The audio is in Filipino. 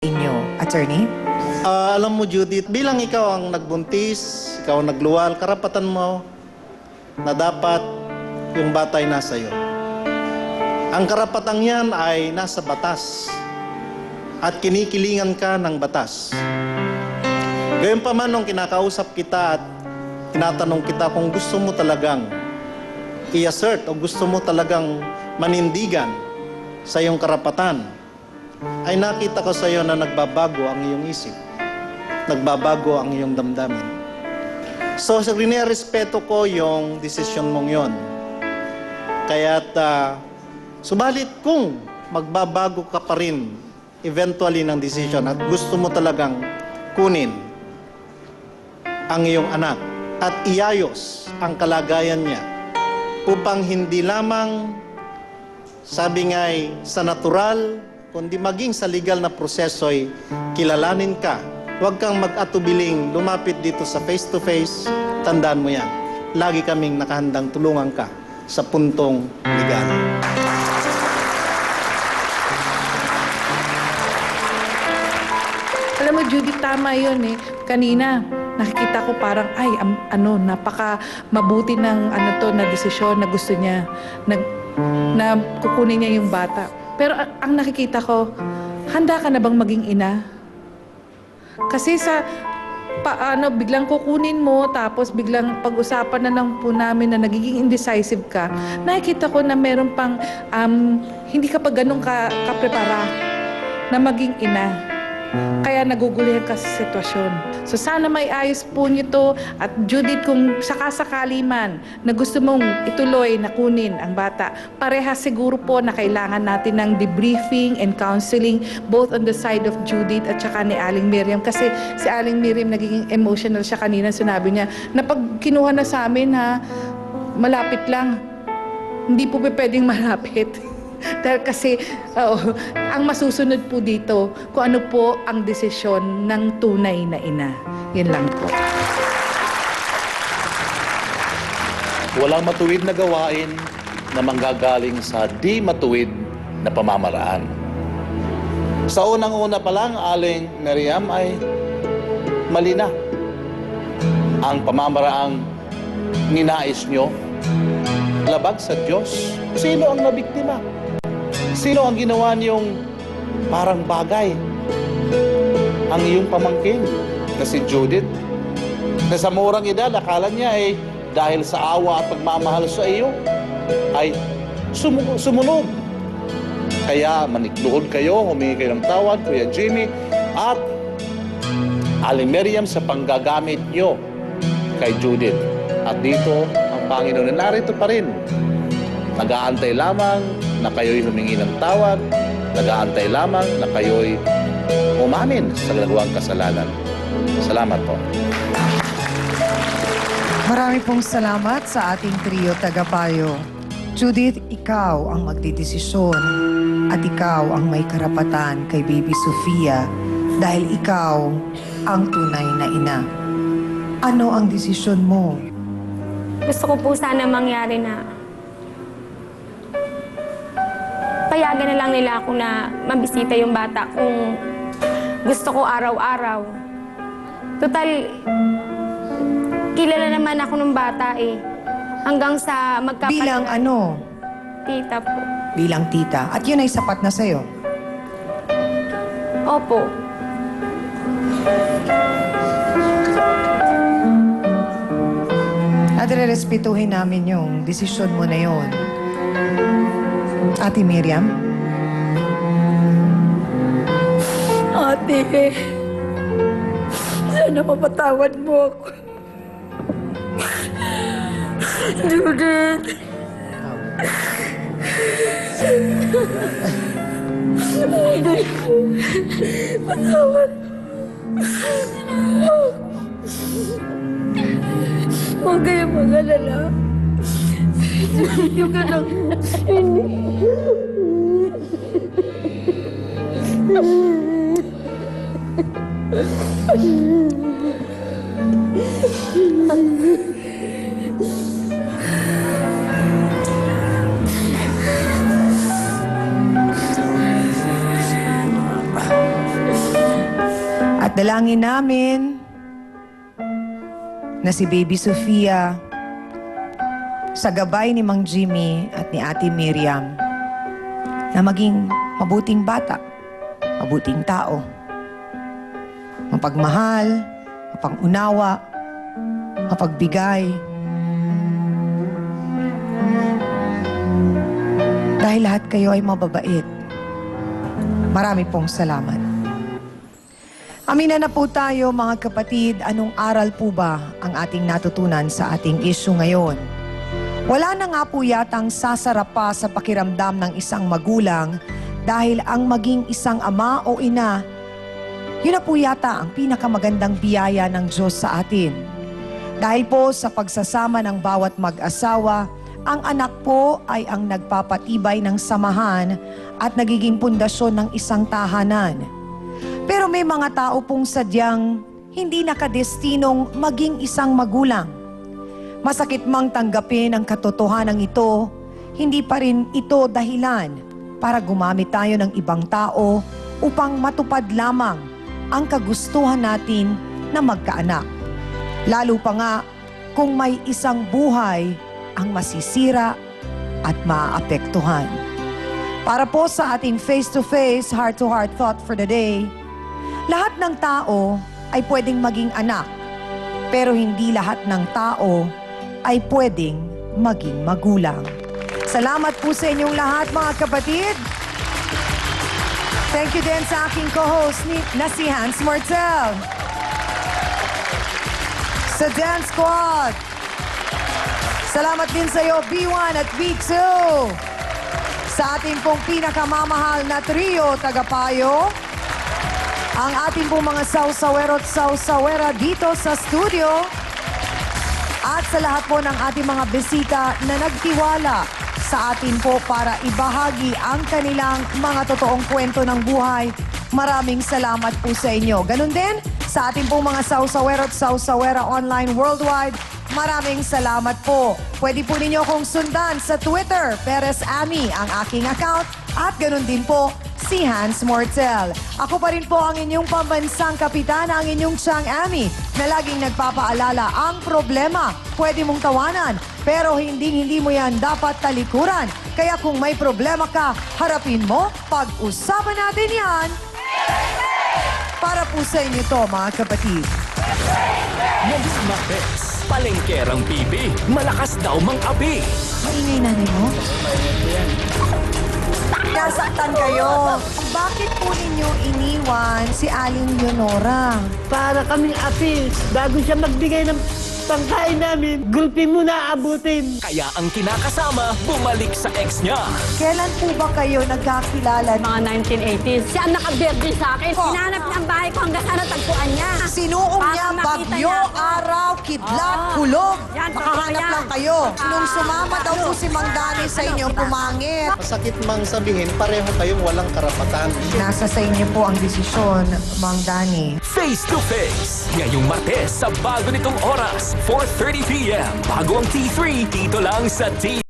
inyo, attorney? Alam mo, Judith, bilang ikaw ang nagbuntis, ikaw ang nagluwal, karapatan mo na dapat yung bata ay nasa iyo. Ang karapatang yan ay nasa batas at kinikilingan ka ng batas. Gayon pa man nung kinakausap kita at tinatanong kita kung gusto mo talagang i-assert o gusto mo talagang manindigan sa iyong karapatan, ay nakita ko sa iyo na nagbabago ang iyong isip. Nagbabago ang iyong damdamin. So, respeto ko yung desisyon mong yon. Kaya't, subalit kung magbabago ka pa rin eventually ng desisyon at gusto mo talagang kunin ang iyong anak at iayos ang kalagayan niya upang hindi lamang, sabi nga'y sa natural, kundi maging sa legal na proseso'y kilalanin ka. Huwag kang mag-atubiling lumapit dito sa face-to-face. Tandaan mo yan. Lagi kaming nakahandang tulungan ka sa puntong legal. Alam mo, Judy, tama yun eh. Kanina, nakikita ko parang, ay, napaka mabuti ng na desisyon na gusto niya, na kukunin niya yung bata. Pero ang nakikita ko, handa ka na bang maging ina? Kasi sa biglang kukunin mo, tapos biglang pag-usapan na lang po namin na nagiging indecisive ka, nakikita ko na meron pang hindi ka pa ganun ka-prepara na maging ina. Kaya nagugulihan ka sa sitwasyon. So sana may ayos po niyo to. At Judith, kung sakasakali man na gusto mong ituloy na kunin ang bata, parehas siguro po na kailangan natin ng debriefing and counseling both on the side of Judith at saka ni Aling Miriam. Kasi si Aling Miriam nagiging emotional siya kanina. Sinabi niya na pag kinuha na sa amin, malapit lang. Hindi po pwedeng malapit. Dahil kasi ang masusunod po dito kung ano po ang desisyon ng tunay na ina. Yan lang po. Walang matuwid na gawain na manggagaling sa di matuwid na pamamaraan. Sa unang-una pa lang, Aling Miriam, ay mali na ang pamamaraang ninais nyo labag sa Diyos. Sino ang nabiktima? Sino ang ginawa niyong parang bagay? Ang iyong pamangkin na si Judith, na sa murang edad, akala niya ay dahil sa awa at pagmamahal sa iyo, ay sumunod. Kaya manikluhod kayo, humingi kayo ng tawad, Kuya Jimmy, at Aling Miriam sa panggagamit niyo kay Judith. At dito, ang Panginoon na narito pa rin. Nag-aantay lamang na kayo'y humingi ng tawad. Nag-aantay lamang na kayo'y umamin sa nagawang kasalanan. Salamat po. Marami pong salamat sa ating trio tagapayo. Judith, ikaw ang magdidesisyon at ikaw ang may karapatan kay Baby Sofia dahil ikaw ang tunay na ina. Ano ang desisyon mo? Gusto ko po sana mangyari na payagan na lang nila ako na mabisita yung bata kung gusto ko araw-araw. Total, kilala naman ako ng bata eh. Hanggang sa magkapatid. Bilang ano? Tita po. Bilang tita. At yun ay sapat na sa'yo. Opo. At rerespetuhin namin yung desisyon mo na yun. Ate Miriam? Ate, sana mapatawad mo ako. Judith. Patawad. Huwag kayong mag-alala. Yung anak mo. At dalangin namin na si Baby Sofia sa gabay ni Mang Jimmy at ni Ate Miriam na maging mabuting bata, mabuting tao, mapagmahal, mapangunawa, mapagbigay. Dahil lahat kayo ay mababait. Marami pong salamat. Amina na po tayo mga kapatid, anong aral po ba ang ating natutunan sa ating issue ngayon? Wala na nga po yatang sasarap pa sa pakiramdam ng isang magulang dahil ang maging isang ama o ina, yun na po yata ang pinakamagandang biyaya ng Diyos sa atin. Dahil po sa pagsasama ng bawat mag-asawa, ang anak po ay ang nagpapatibay ng samahan at nagiging pundasyon ng isang tahanan. Pero may mga tao pong sadyang hindi nakadestinong maging isang magulang. Masakit mang tanggapin ang katotohanan ito, hindi pa rin ito dahilan para gumamit tayo ng ibang tao upang matupad lamang ang kagustuhan natin na magkaanak. Lalo pa nga kung may isang buhay ang masisira at maaapektuhan. Para po sa ating face-to-face, heart-to-heart thought for the day, lahat ng tao ay pwedeng maging anak, pero hindi lahat ng tao ay pwedeng maging magulang. Salamat po sa inyong lahat mga kapatid. Thank you din sa aking co-host na si Hans Martel. Sa Dance Squad. Salamat din sa iyo, B1 at B2. Sa ating pong pinakamamahal na trio, Tagapayo. Ang ating pong mga sausawero at sausawera dito sa studio. At sa lahat po ng ating mga bisita na nagtiwala sa atin po para ibahagi ang kanilang mga totoong kwento ng buhay. Maraming salamat po sa inyo. Ganun din sa ating pong mga sausawero at sausawera online worldwide. Maraming salamat po. Pwede po ninyo akong sundan sa Twitter, Perez Ami, ang aking account. At ganun din po, si Hans Mortel. Ako pa rin po ang inyong pambansang kapitana, ang inyong Chang Ami, na laging nagpapaalala ang problema. Pwede mong tawanan, pero hindi mo yan dapat talikuran. Kaya kung may problema ka, harapin mo, pag-usapan natin yan. Para po sa inyo to, mga kapatid. Ngayong Martes, palengkerang bibi, malakas daw mang-api. Maingay nanay mo? Nasaktan kayo. Bakit po ninyo iniwan si Aling Leonora? Para kaming api, bago siya magbigay ng pangkain namin, gulpi muna abutin. Kaya ang kinakasama, bumalik sa ex niya. Kailan po ba kayo nagkakilala? Mga 1980s. Siya ang nakabirthday sa akin. Oh. Hinanap niya ang bahay ko hanggang sa natagpuan niya. Sinuong Para niya makita bagyo, niya ako. araw, kidlat, Oo. kulog. Yan, Makahanap totoo lang yan. kayo. Nung sumama daw po si Mang Dani sa inyo, pumangit. Masakit mang sabihin, pareho kayong walang karapatan. Nasa sa inyo po ang desisyon, Mang Dani. Face to Face. Ngayong Martes sa bago nitong oras, 4:30 p.m. Bago ang T3, dito lang sa T.